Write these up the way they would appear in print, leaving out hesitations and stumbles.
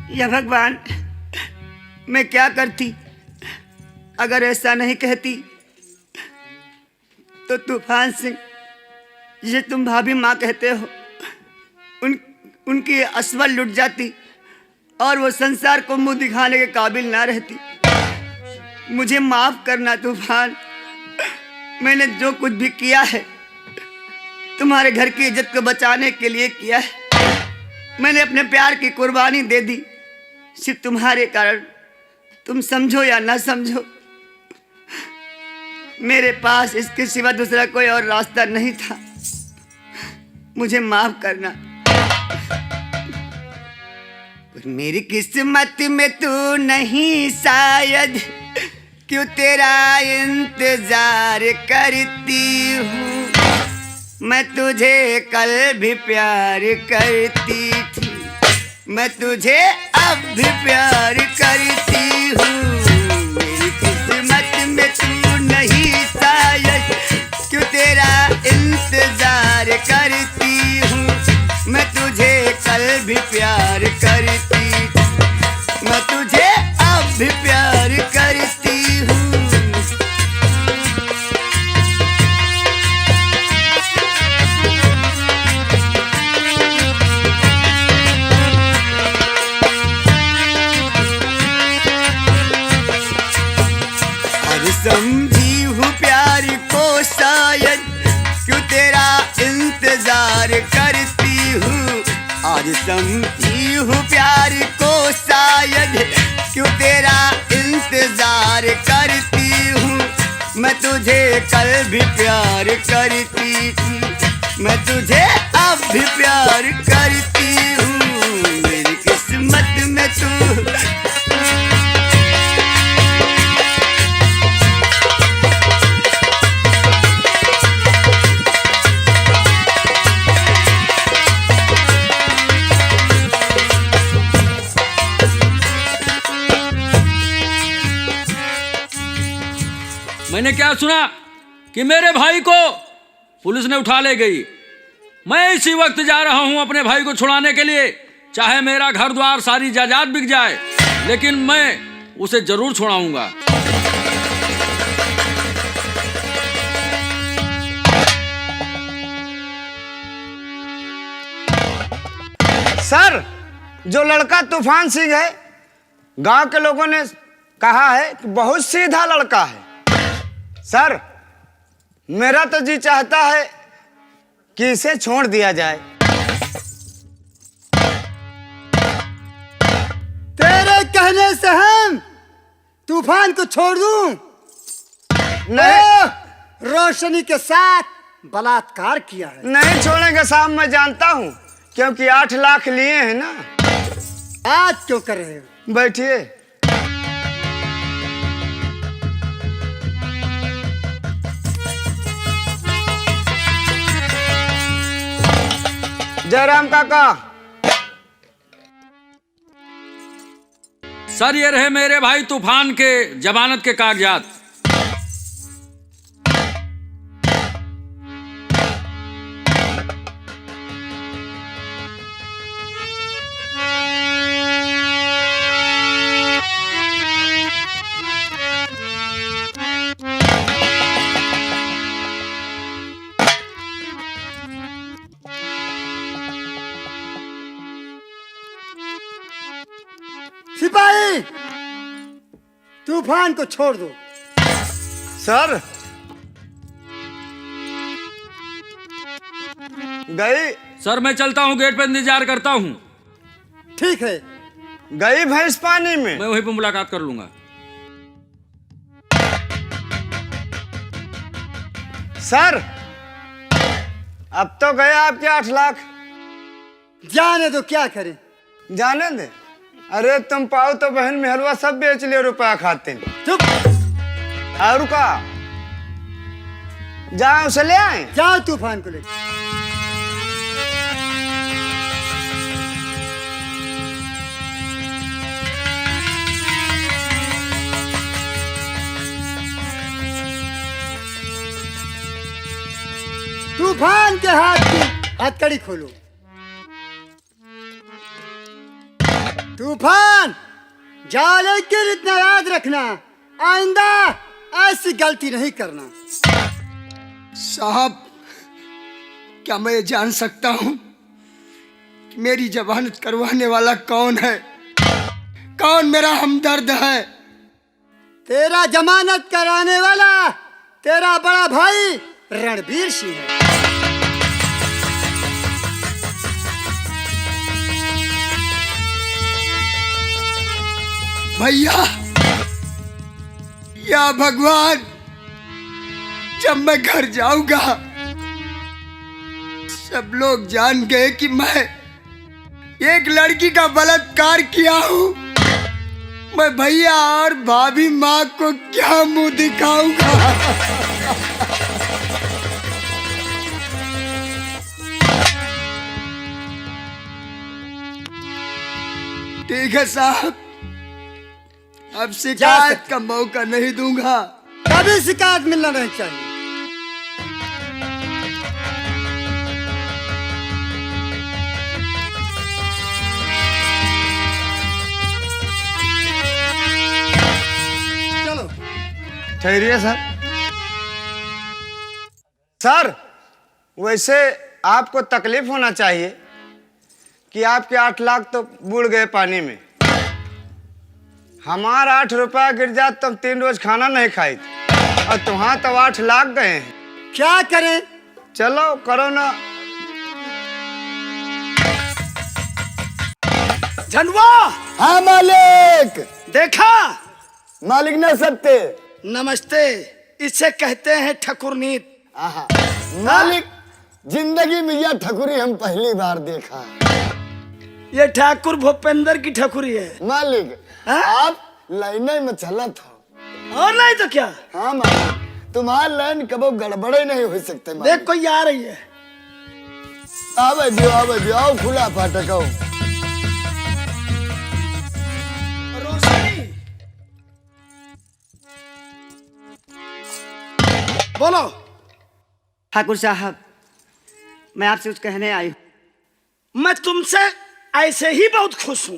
या भगवान, मैं क्या करती अगर ऐसा नहीं कहती तो तूफान सिंह, जिसे तुम भाभी माँ कहते हो, उनकी असवल लुट जाती और वो संसार को मुंह दिखाने के काबिल ना रहती। मुझे माफ करना तूफान, मैंने जो कुछ भी किया है तुम्हारे घर की इज्जत को बचाने के लिए किया है। मैंने अपने प्यार की कुर्बानी दे दी सिर्फ तुम्हारे कारण। तुम समझो या ना समझो, मेरे पास इसके सिवा दूसरा कोई और रास्ता नहीं था। मुझे माफ करना। मेरी किस्मत में तू नहीं शायद, क्यों तेरा इंतजार करती हूँ। मैं तुझे कल भी प्यार करती थी, मैं तुझे अब भी प्यार करती हूँ। मेरी किस्मत में तू नहीं शायद, क्यों तेरा इंतजार करती हूँ। मैं तुझे कल भी प्यार करती थी, मैं तुझे अब भी प्यार करती हूँ। समझी हूँ प्यार को शायद, क्यों तेरा इंतजार करती हूँ। आज समझी हूँ प्यार को शायद, क्यों तेरा इंतजार करती हूँ। मैं तुझे कल भी प्यार करती थी, मैं तुझे अब भी प्यार करती हूँ। मेरी किस्मत में तू मैंने क्या सुना कि मेरे भाई को पुलिस ने उठा ले गई। मैं इसी वक्त जा रहा हूं अपने भाई को छुड़ाने के लिए। चाहे मेरा घर द्वार सारी जायदाद बिक जाए, लेकिन मैं उसे जरूर छुड़ाऊंगा। सर, जो लड़का तूफान सिंह है, गांव के लोगों ने कहा है कि बहुत सीधा लड़का है। सर, मेरा तो जी चाहता है कि इसे छोड़ दिया जाए। तेरे कहने से हम तूफान को छोड़ दूं? नहीं, रोशनी के साथ बलात्कार किया है। नहीं छोड़ेंगे साहब, मैं जानता हूं, क्योंकि 8 लाख लिए हैं ना। आज क्यों कर रहे हो? बैठिए। जयराम काका। सर, ये रहे मेरे भाई तूफान के जमानत के कागजात। सिपाही, तूफान को छोड़ दो। सर, गई। सर, मैं चलता हूं, गेट पे इंतजार करता हूं। ठीक है। गई भैंस पानी में। मैं वहीं पे मुलाकात कर लूंगा। सर, अब तो गए आपके 8 लाख। जाने दो, क्या करें? जाने दे। अरे तुम पाओ तो बहन में हलवा सब बेच लियो, रुपया खाते। चुप। और का जाओ, उसे ले आए। जाओ तूफान को ले। तूफान के हाथ की हथकड़ी खोलो। तूफान, जा लेकिन इतना याद रखना, आइंदा ऐसी गलती नहीं करना। साहब, क्या मैं जान सकता हूँ कि मेरी जमानत करवाने वाला कौन है? कौन मेरा हमदर्द है? तेरा जमानत कराने वाला तेरा बड़ा भाई रणवीर सिंह है। भैया, या भगवान, जब मैं घर जाऊंगा सब लोग जान गए कि मैं एक लड़की का बलात्कार किया हूँ, मैं भैया और भाभी माँ को क्या मुंह दिखाऊंगा? ठीक है साहब, अब शिकायत का मौका नहीं दूंगा। कभी शिकायत मिलना नहीं चाहिए। चलो ठहरिए सर। सर, वैसे आपको तकलीफ होना चाहिए कि आपके 8 लाख तो बुड़ गए पानी में। हमारा 8 रुपया गिर जात तो 3 रोज खाना नहीं खाई थी, और तुहां तो 8 लाख गए हैं। क्या करें? चलो करो ना। झंडवा, हाँ मालिक। देखा? मालिक न सकते। नमस्ते, इसे कहते हैं ठकुरनीत। मालिक, जिंदगी में यह ठकुरी हम पहली बार देखा है। ये ठाकुर भूपेंद्र की ठकुरी है। मालिक, हाँ? आप लाइन में चला था। और नहीं तो क्या? हाँ मालिक, तुम्हारा लाइन कबो गड़बड़े नहीं हो सकते। देख कोई आ रही है। आवे दियो, आओ खुला फाटक आओ। रोशनी, बोलो। ठाकुर साहब, मैं आपसे कुछ कहने आई हूँ। मैं तुमसे ऐसे ही बहुत खुश हूं,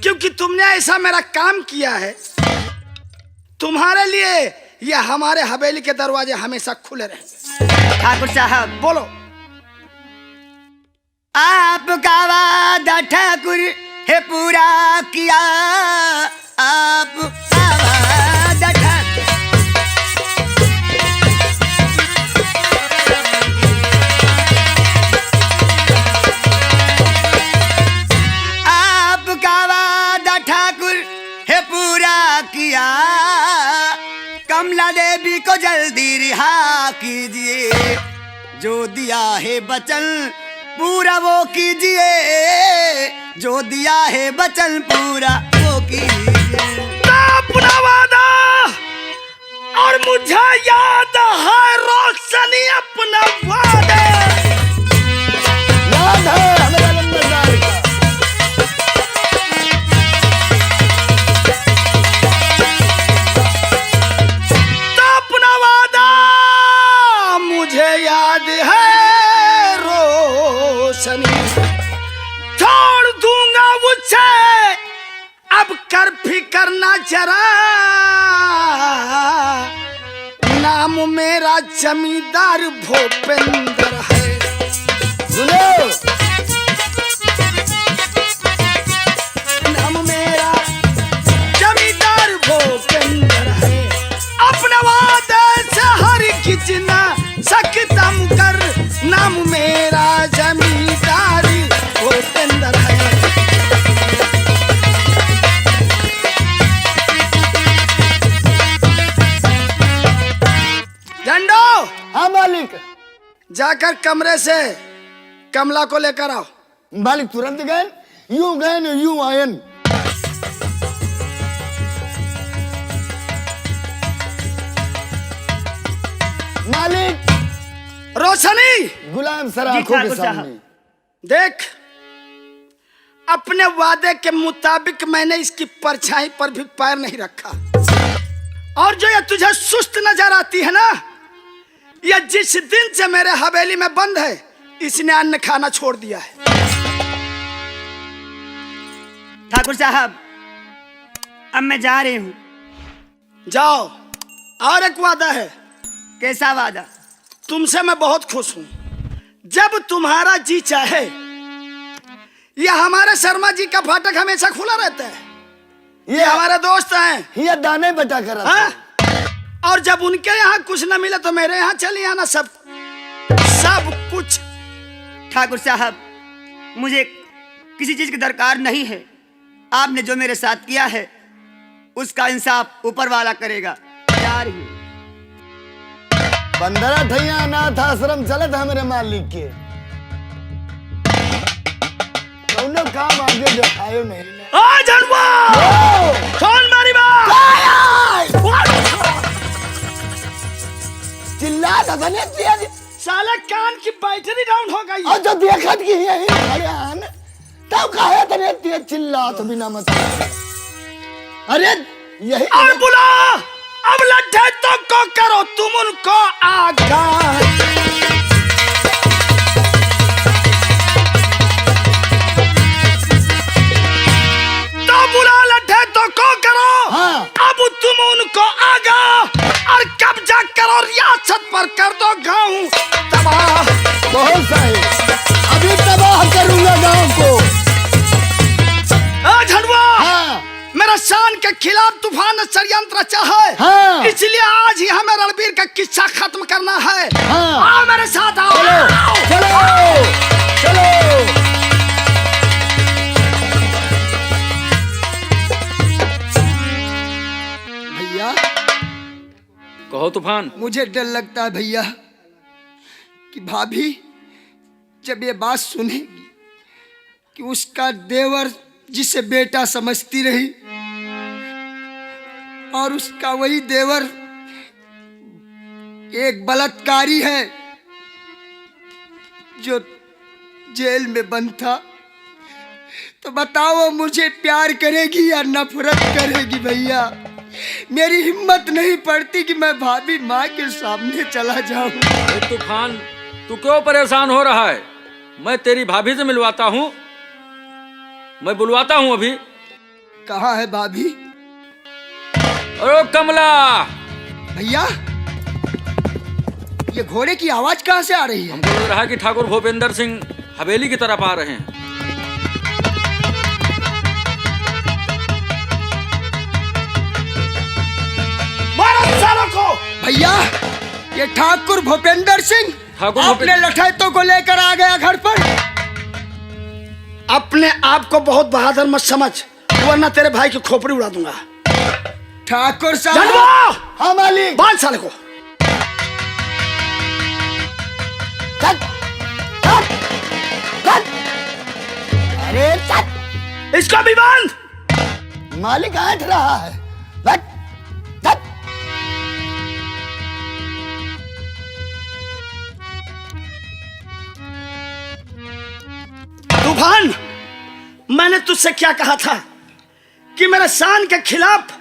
क्योंकि तुमने ऐसा मेरा काम किया है। तुम्हारे लिए यह हमारे हवेली के दरवाजे हमेशा खुले रहेंगे। ठाकुर साहब, बोलो। आपका वादा ठाकुर है पूरा किया, आपका वादा ठाकुर। आपका वादा ठाकुर है पूरा किया, कमला देवी को जल्दी रिहा कीजिए, जो दिया है वचन पूरा वो कीजिए, जो दिया है वचन पूरा वो कीजिए। अपना वादा और मुझे याद है रोशनी, अपना वादा याद है हमें नंबरदार का। अपना वादा मुझे याद है रोशनी, छोड़ दूंगा मुझे अब कर फिकर ना जरा, नाम मेरा जमींदार भूपेंद्र है। सुनो, नाम मेरा जमींदार भूपेंद्र है, अपना वादा से हर खिंचना सकता मुकर, नाम मेरा जमींदार भूपेंद्र है। झंडो, हाँ मालिक। जाकर कमरे से कमला को लेकर आओ। मालिक तुरंत गए, यूं आयन। मालिक, रोशनी, गुलाम सर जी, आंखों के ठाकुर साहब। सामने। देख, अपने वादे के मुताबिक मैंने इसकी परछाई पर भी पैर नहीं रखा, और जो ये तुझे सुस्त नजर आती है ना, यह जिस दिन से मेरे हवेली में बंद है, इसने अन्न खाना छोड़ दिया है। ठाकुर साहब अब मैं जा रही हूँ। जाओ। और एक वादा है। कैसा वादा? तुमसे मैं बहुत खुश हूँ। जब तुम्हारा जी चाहे, ये हमारे शर्मा जी का फाटक हमेशा खुला रहता है। ये हमारे दोस्त हैं। ये दाने बटा कर हाँ? और जब उनके यहाँ कुछ न मिले तो मेरे यहाँ चली आना। सब कुछ। ठाकुर साहब मुझे किसी चीज की दरकार नहीं है। आपने जो मेरे साथ किया है उसका इंसाफ ऊपर वाला करेगा। जा रही हूँ। 15 ठैया अनाथ आश्रम चलत है मेरे मालिक के, कौनो काम आगे दिखायो नहीं। आ जनवा कौन मारी बात? चिल्ला था ने तेज साले कान की बैटरी डाउन हो गई। और जो देखत की यही खड़े आन तब काहे तने तेज चिल्ला तो बिना मतलब। अरे यही और बुला। अब लड्ढे तो को करो तुम उनको आगा। तो बुला लड्ढे तो को करो। हाँ। अब तुम उनको आगा और कब्जा करो रियासत पर, कर दो गाँव तबाह। बहुत सही, अभी तबाह करूंगा गांव को। झंडवा हाँ। मेरा शान के खिलाफ तूफान ने षड्यंत्र रचा है। हाँ। इसलिए आज ही हमें रणबीर का किस्सा खत्म करना है। हाँ। आओ मेरे साथ आओ। चलो चलो। भैया कहो तूफान। मुझे डर लगता है भैया कि भाभी जब ये बात सुनेगी कि उसका देवर जिसे बेटा समझती रही और उसका वही देवर एक बलात्कारी है जो जेल में बंद था, तो बताओ मुझे प्यार करेगी या नफरत करेगी? भैया मेरी हिम्मत नहीं पड़ती कि मैं भाभी माँ के सामने चला जाऊं। तूफान तू क्यों परेशान हो रहा है? मैं तेरी भाभी से मिलवाता हूँ, मैं बुलवाता हूँ अभी। कहाँ है भाभी? अरे कमला। भैया ये घोड़े की आवाज कहाँ से आ रही है? हमको लग रहा है कि ठाकुर भूपेंद्र सिंह हवेली की तरफ आ रहे हैं। मारो सालों को। भैया ये ठाकुर भूपेंद्र सिंह अपने लठैतों को लेकर आ गया घर पर। अपने आप को बहुत बहादुर मत समझ, वरना तेरे भाई की खोपड़ी उड़ा दूंगा। ठाकुर साहब। झंडवा हाँ मालिक। बांध साले को। चल, चल, चल। अरे चल। इसको भी बांध। मालिक ऐठ रहा है। चल, चल। तूफान मैंने तुझसे क्या कहा था कि मेरे शान के खिलाफ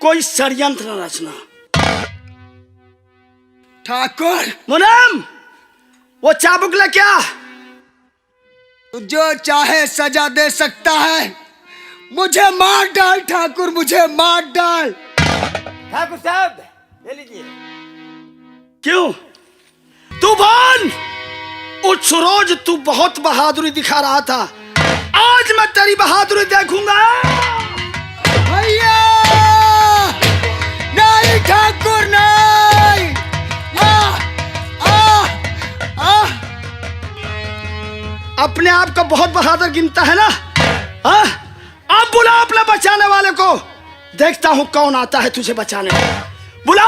कोई षड्यंत्र न रचना। ठाकुर मुनीम वो चाबुक ले क्या? तू जो चाहे सजा दे सकता है, मुझे मार डाल ठाकुर, मुझे मार डाल। ठाकुर साहब ले लीजिए। क्यों? तूफान उस रोज तू बहुत बहादुरी दिखा रहा था, आज मैं तेरी बहादुरी देखूंगा। भैया नहीं ठाकुर नहीं। अपने आप को बहुत बहादुर गिनता है ना? अब बुला अपने बचाने वाले को, देखता हूं कौन आता है तुझे बचाने। बुला।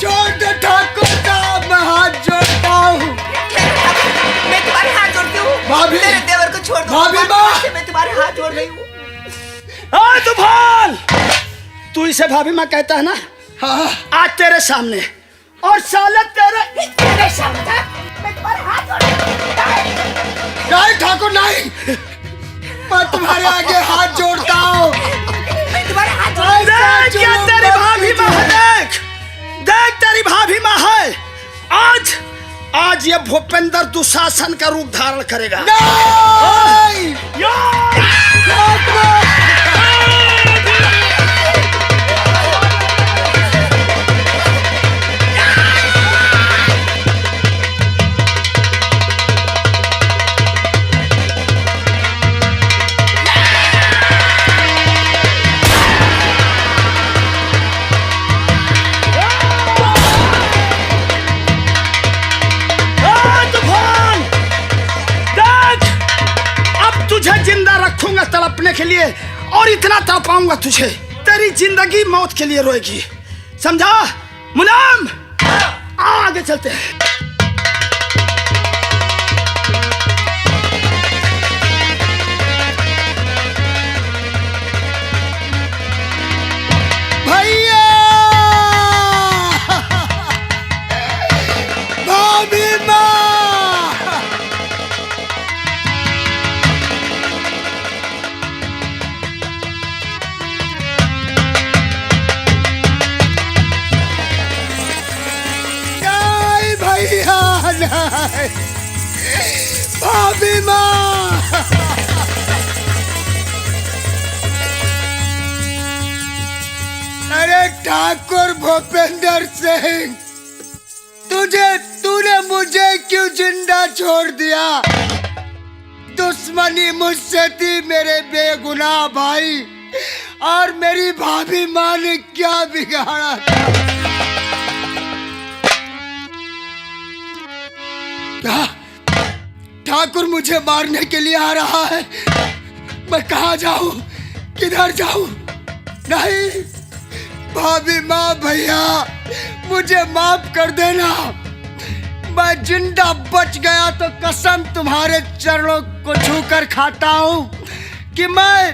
छोड़ दे ठाकुर साहब, मैं हाथ जोड़ता हूँ। मैं तुम्हारे हाथ जोड़ती हूँ। भाभी। मेरे देवर को छोड़ दो। भाभी माँ। मैं तुम्हारे हाथ जोड़ रही हूँ। तूफान तू इसे भाभी माँ कहता है ना? हाँ। आज तेरे सामने और साले तेरे सामने मैं तुम्हारे हाथ जोड़ रही हूँ। नहीं ठाकुर नहीं, मैं तुम्हारे आगे हाथ जोड़ता हूँ। मैं तुम्हारे हाथ जोड़ रही हूँ। देख क्या तेरी भाभी माँ है, देख देख तेरी भाभी माँ है। आज आज ये भूपेंद्र दुशासन का रूप धारण करेगा। जिंदा रखूंगा तड़पने के लिए और इतना तड़पाऊंगा तुझे, तेरी जिंदगी मौत के लिए रोएगी, समझा? मुलायम आगे चलते हैं। भैया भाभी माँ, भाभी माँ, अरे ठाकुर भूपेंद्र सिंह, तूने मुझे क्यों जिंदा छोड़ दिया? दुश्मनी मुझसे थी मेरे बेगुनाह भाई, और मेरी भाभी माँ ने क्या बिगाड़ा था? ठाकुर मुझे मारने के लिए आ रहा है, मैं कहाँ जाऊं, किधर जाऊं? नहीं भाभी माँ, भैया मुझे माफ कर देना, मैं जिंदा बच गया तो कसम तुम्हारे चरणों को छूकर खाता हूँ कि मैं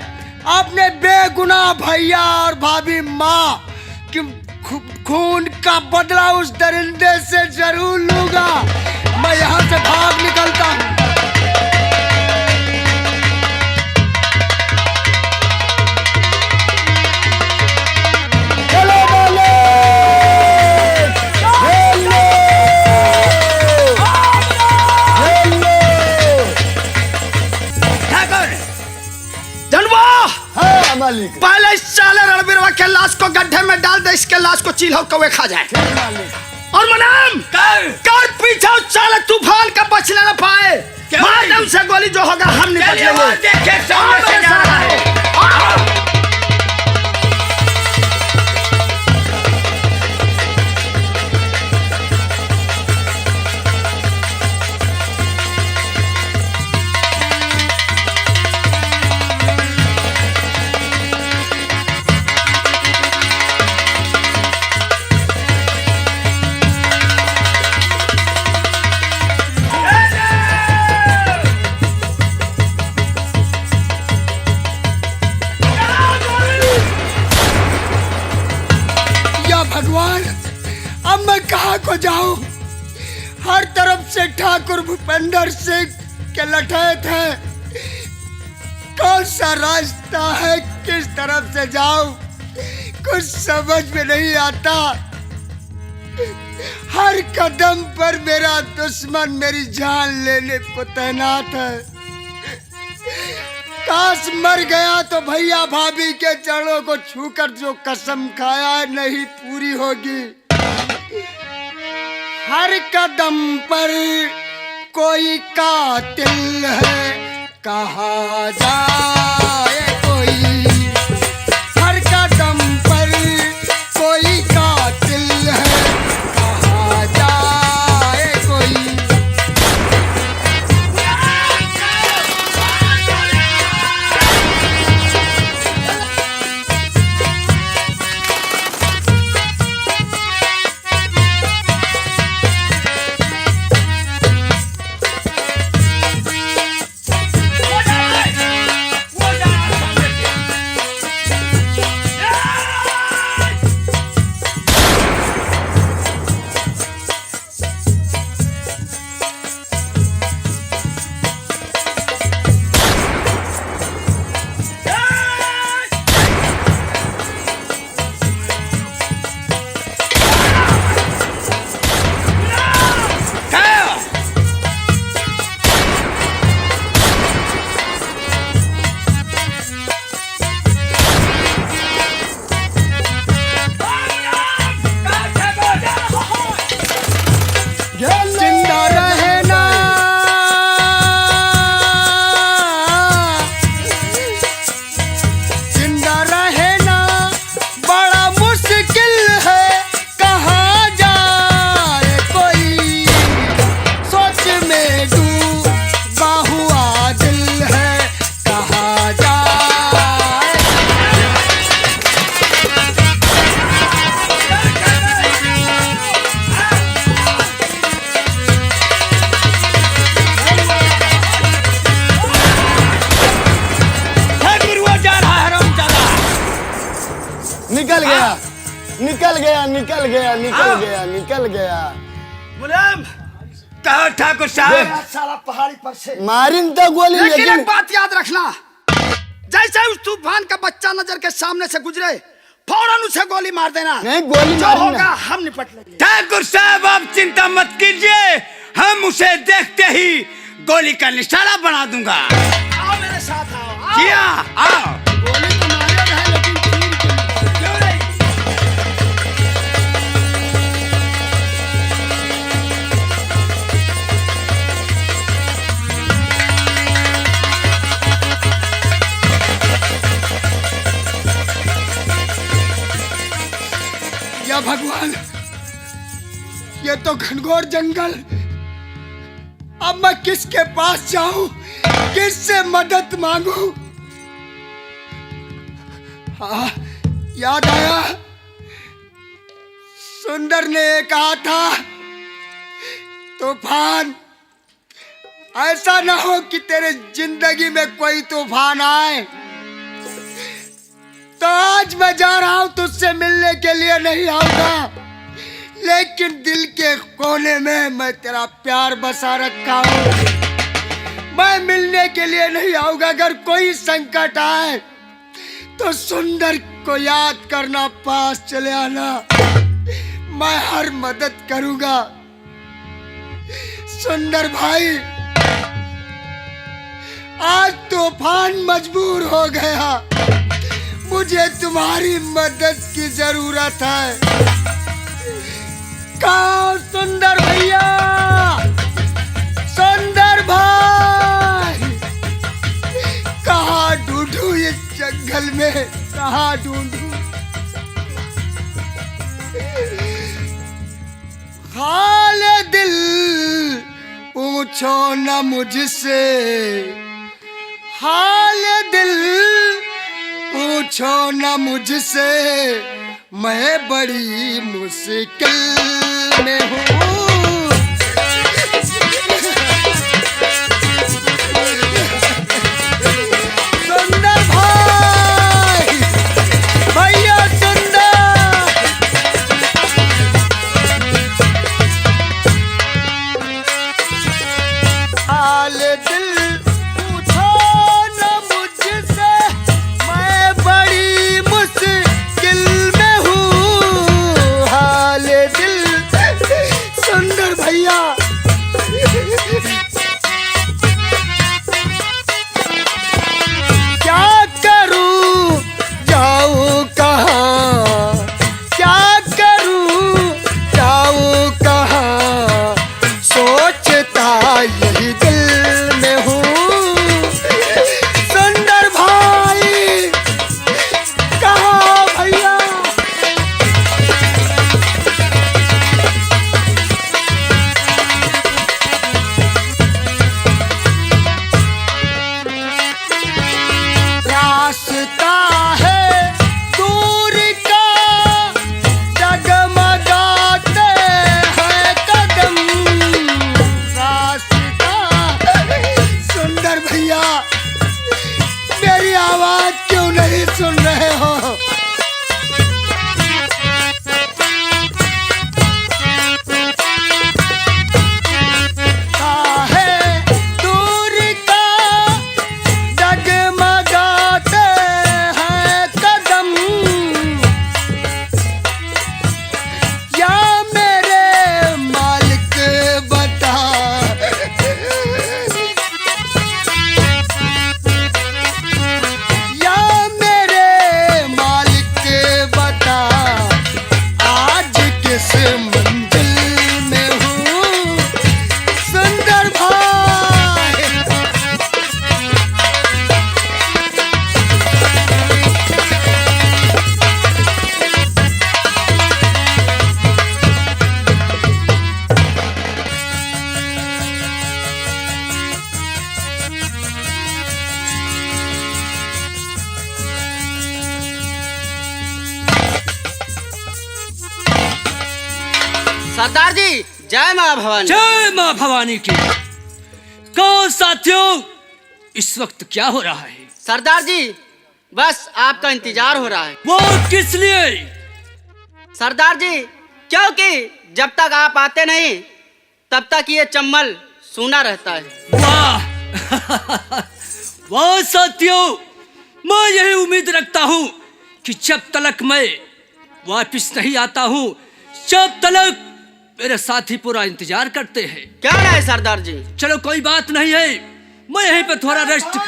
अपने बेगुनाह भैया और भाभी माँ कि खून का बदला उस दरिंदे से जरूर लूंगा। मैं यहाँ से भाग निकलता हूँ। चलो बोले, हेलो, हेलो। ठाकुर धनवा, हाँ मालिक। पहले इस साले रणबीरवा के लाश को गड्ढे में डाल दे, इसके लाश को चील कौवे खा जाए। और मनाम कर पीछे उस साले तूफान का बचने न पाए, मार दे उसे गोली, जो होगा हम निपट लेंगे। देखे सामने से जा रहा है। भगवान, अब मैं कहाँ को जाऊं? हर तरफ से ठाकुर भूपेंद्र सिंह के लठैत हैं। कौन सा रास्ता है, किस तरफ से जाऊं, कुछ समझ में नहीं आता। हर कदम पर मेरा दुश्मन मेरी जान लेने को तैनात है। काश मर गया तो भैया भाभी के चरणों को छूकर जो कसम खाया नहीं पूरी होगी। हर कदम पर कोई कातिल है, कहा जाए कोई। हर कदम पर कोई कातिल है, कहा जाए कोई। जिंदा रहना जिंदा रहना बड़ा मुश्किल है, कहाँ जाए कोई सोच में डूबा हुआ दिल है, कहाँ जाए। निकल गया निकल गया निकल गया निकल गया निकल गया। गुलाम कहो ठाकुर साहब। साला पहाड़ी पर से मारिन तो गोली, लेकिन लेकिन एक बात याद रखना, जैसे उस तूफान का बच्चा नजर के सामने से गुजरे फौरन उसे गोली मार देना। नहीं, गोली जो मारना। होगा हम निपट लेंगे। ठाकुर साहब आप चिंता मत कीजिए, हम उसे देखते ही गोली का निशाना बना दूंगा। आओ मेरे साथ आओ। जी हाँ, आओ। गोली तो मारे है लेकिन तीर क्यों नहीं? या भगवान, ये तो घनघोर जंगल, अब मैं किसके पास जाऊं, किससे मदद मांगू? हाँ, याद आया, सुंदर ने कहा था तूफान, ऐसा ना हो कि तेरे जिंदगी में कोई तूफान आए। तो आज मैं जा रहा हूं, तुझसे मिलने के लिए नहीं आऊंगा, लेकिन दिल के कोने में मैं तेरा प्यार बसा रखा हूं। मैं मिलने के लिए नहीं आऊंगा, अगर कोई संकट आए तो सुंदर को याद करना, पास चले आना, मैं हर मदद करूंगा। सुंदर भाई, आज तूफान मजबूर हो गया, मुझे तुम्हारी मदद की जरूरत है। कहाँ सुंदर भैया, सुंदर भाई, कहाँ ढूंढूं इस जंगल में, कहाँ ढूंढूं? हाल दिल पूछो न मुझसे, हाल दिल पूछो न मुझसे, मैं बड़ी मुश्किल में हूँ। सुंदर भाई, भैया सुंदर, हाल दिल पूछो न मुझसे, मैं बड़ी मुश्किल में हूँ। हाल दिल, सुंदर भैया, क्या करूँ, जाऊँ कहाँ, क्या करूँ, जाऊँ कहाँ, सोचता यही दिल में हूँ। सुंदर भाई, कहाँ भैया? जय माँ भवानी। जय माँ भवानी की। कौन साथियों, इस वक्त क्या हो रहा है? सरदार जी, बस आपका इंतजार हो रहा है। वो किस लिए? सरदार जी, क्योंकि जब तक आप आते नहीं तब तक ये चम्बल सूना रहता है। वाह वाह साथियों, मैं यही उम्मीद रखता हूँ कि जब तलक मैं वापिस नहीं आता हूँ, जब तलक मेरे साथी पूरा इंतजार करते हैं। क्या है सरदार जी? चलो कोई बात नहीं है, मैं यहीं पे थोड़ा रेस्ट।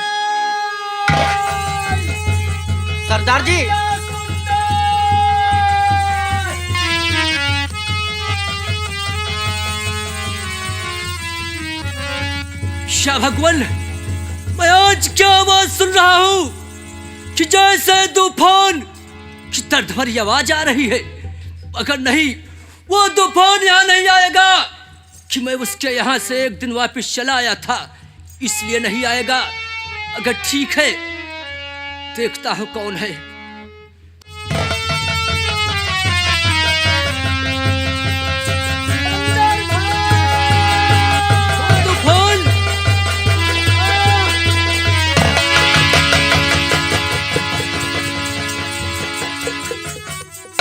सरदार जी, शाह भगवान, मैं आज क्या आवाज सुन रहा हूँ कि जैसे तूफान की दर्द भरी आवाज आ रही है। अगर नहीं, वो तूफान यहाँ नहीं आएगा कि मैं उसके यहाँ से एक दिन वापस चला आया था, इसलिए नहीं आएगा। अगर ठीक है, देखता हूँ कौन है।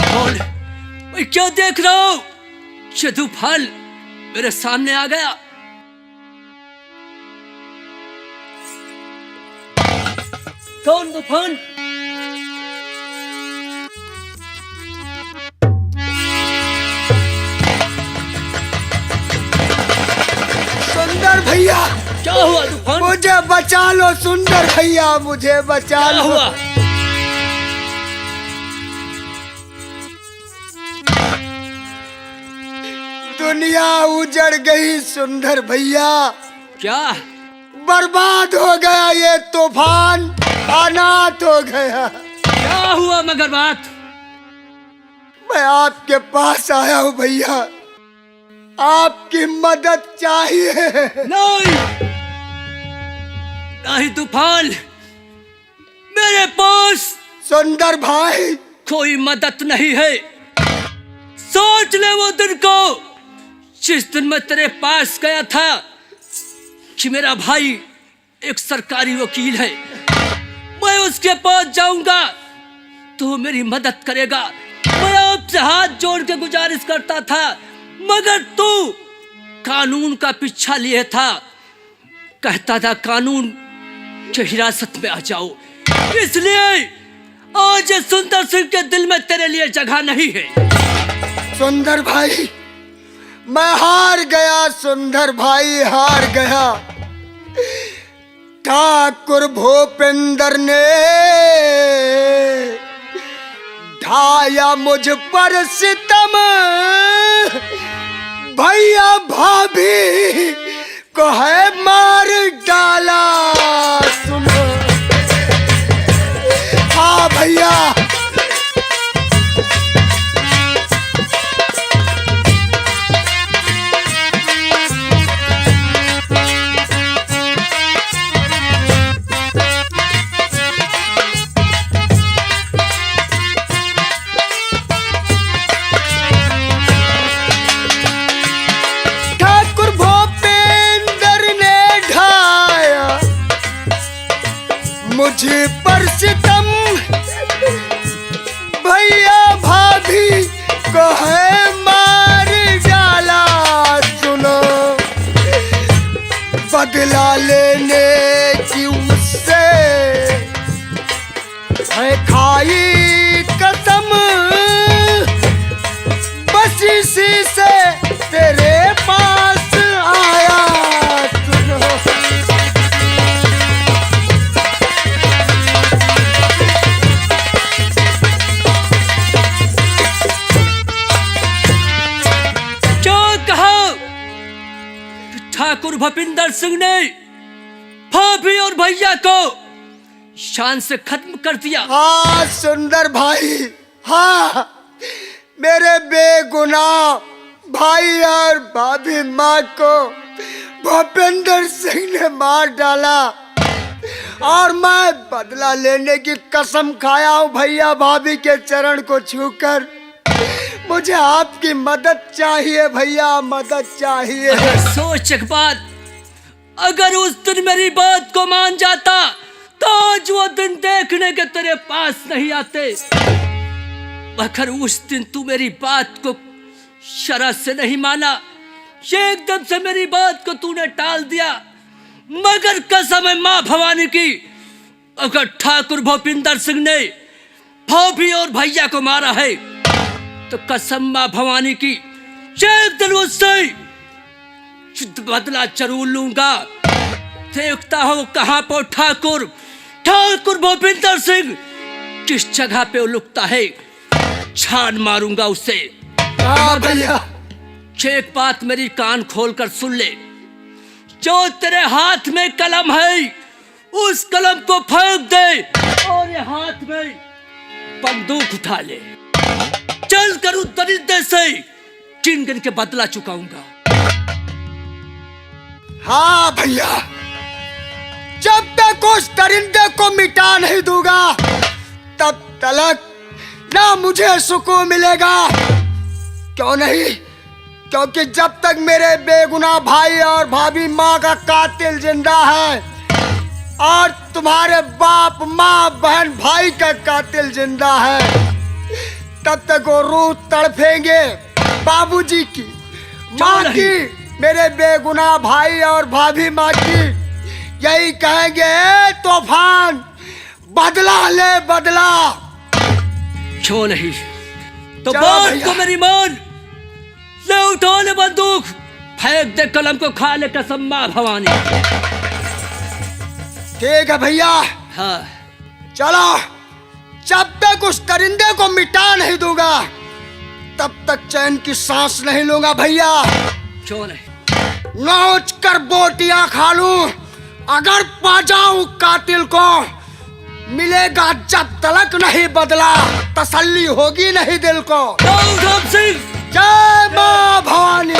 तूफान, मैं क्या देख रहा हूँ? ये तूफान मेरे सामने आ गया। कौन तूफान? सुंदर भैया, क्या हुआ तूफान? मुझे बचा लो सुंदर भैया, मुझे बचा क्या लो। हुआ? दुनिया उजड़ गई सुंदर भैया, क्या? बर्बाद हो गया ये तूफान, अनाथ हो गया। क्या हुआ मगर बात? मैं आपके पास आया हूँ भैया, आपकी मदद चाहिए। नहीं नहीं तूफान, मेरे पास सुंदर भाई, कोई मदद नहीं है। सोच ले वो दिन को जिस दिन मैं तेरे पास गया था कि मेरा भाई एक सरकारी वकील है, मैं उसके पास जाऊंगा तो मेरी मदद करेगा। मैं आपसे हाथ जोड़ के गुजारिश करता था, मगर तू कानून का पीछा लिए था, कहता था कानून की हिरासत में आ जाओ। इसलिए आज सुंदर सिंह के दिल में तेरे लिए जगह नहीं है। सुंदर भाई, मैं हार गया सुंदर भाई, हार गया। ठाकुर भूपेंद्र ने ढाया मुझ पर सितम, भैया भाभी को है मार डाला। सुनो, हाँ भैया, मुझे पर सितम, भैया भाभी को है मार डाला। सुनो, बदला लेने की मुझसे है खाई कसम, बस इसी से तेरे पास आया। सुनो, ठाकुर भूपेंद्र सिंह ने भाभी और भैया को शान से खत्म कर दिया। हाँ सुंदर भाई, हाँ, मेरे बेगुनाह भाई और भाभी माँ को भूपेंद्र सिंह ने मार डाला और मैं बदला लेने की कसम खाया हूँ भैया भाभी के चरण को छूकर। मुझे आपकी मदद चाहिए भैया, मदद चाहिए। अगर सोच एक बात, अगर उस दिन मेरी बात को मान जाता तो आज वो दिन देखने के तेरे पास नहीं आते। अगर उस दिन तू मेरी बात को शरत से नहीं माना, एकदम से मेरी बात को तूने टाल दिया, मगर कसम है माँ भवानी की, अगर ठाकुर भूपिंदर सिंह ने भाभी और भैया को मारा है तो कसम माँ भवानी की, एक दिन उससे शुद्ध बदला जरूर लूंगा। देखता हो कहां पर ठाकुर भूपिंदर सिंह किस जगह पे लुकता है, छान मारूंगा उसे। हाँ भैया। एक बात मेरी कान खोलकर सुन ले, जो तेरे हाथ में कलम है उस कलम को फेंक दे और ये हाथ में बंदूक उठा ले। चल कर उस दरिद्र से गिन गिन के बदला चुकाऊंगा। हाँ भैया, जब तक उस दरिंदे को मिटा नहीं दूंगा तब तक ना मुझे सुकून मिलेगा। क्यों नहीं? क्योंकि जब तक मेरे बेगुनाह भाई और भाभी माँ का कातिल जिंदा है और तुम्हारे बाप माँ बहन भाई का कातिल जिंदा है, तब तक वो रूह तड़फेंगे बाबूजी की, माँ की, मेरे बेगुनाह भाई और भाभी माँ की। यही कहेंगे, ए तूफान बदला ले बदला। क्यों नहीं? तो बात को मेरी मान ले, उठा ले बंदूक, फेंक दे कलम को, खा ले कसम माँ भवानी। ठीक है भैया। हाँ चलो, जब तक उस दरिंदे को मिटा नहीं दूंगा तब तक चैन की सांस नहीं लूंगा भैया। क्यों नहीं? नोच कर बोटियां खा लूं, अगर पा जाऊं कातिल को, मिलेगा जब तलक नहीं बदला, तसल्ली होगी नहीं दिल को। सिंह जय मां भवानी।